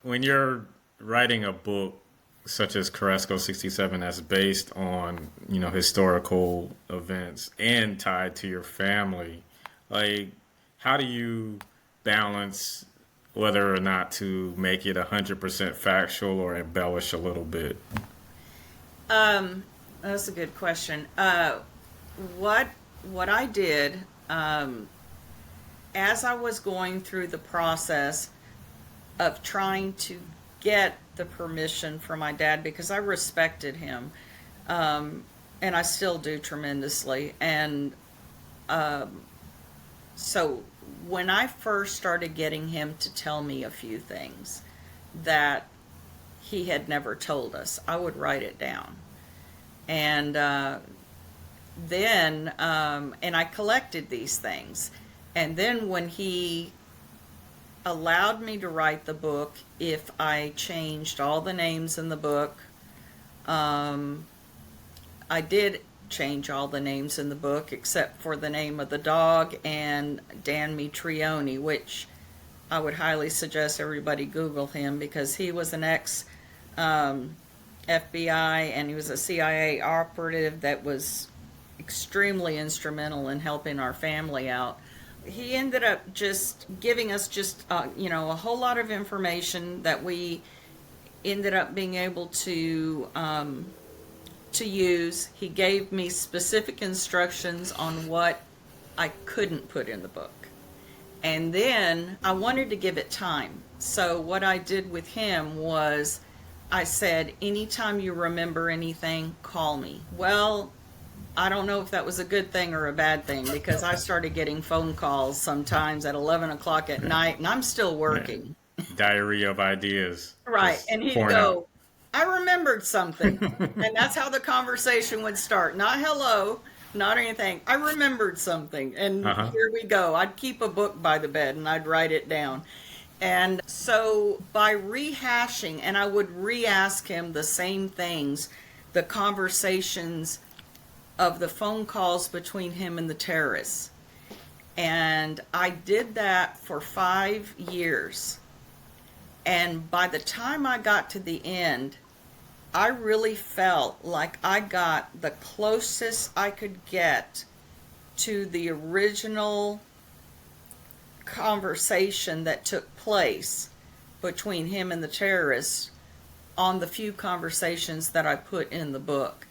When you're writing a book such as Carrasco 67 that's based on, historical events and tied to your family, like how do you balance whether or not to make it 100% factual or embellish a little bit? That's a good question. What what I did as I was going through the process of trying to get the permission from my dad because I respected him, and I still do tremendously. And so when I first started getting him to tell me a few things that he had never told us, I would write it down. And and I collected these things. And then when he allowed me to write the book, if I changed all the names in the book, um, I did change all the names in the book except for the name of the dog and Dan Mitrione, which I would highly suggest everybody Google him because he was an ex um, FBI and he was a CIA operative that was extremely instrumental in helping our family out. He ended up just giving us just a whole lot of information that we ended up being able to use. He gave me specific instructions on what I couldn't put in the book. And then I wanted to give it time. So what I did with him was I said, anytime you remember anything, call me. Well, I don't know if that was a good thing or a bad thing because I started getting phone calls sometimes at 11 o'clock at night and I'm still Yeah. working. Diary of ideas Right. just And he'd pouring out. go, I remembered something. And that's how the conversation would start. Not hello, not anything. I remembered something. And Uh-huh. here we go. I'd keep a book by the bed and I'd write it down. And so by rehashing, and I would re ask him the same things, the conversations of the phone calls between him and the terrorists. And I did that for 5 years. And by the time I got to the end, I really felt like I got the closest I could get to the original conversation that took place between him and the terrorists on the few conversations that I put in the book.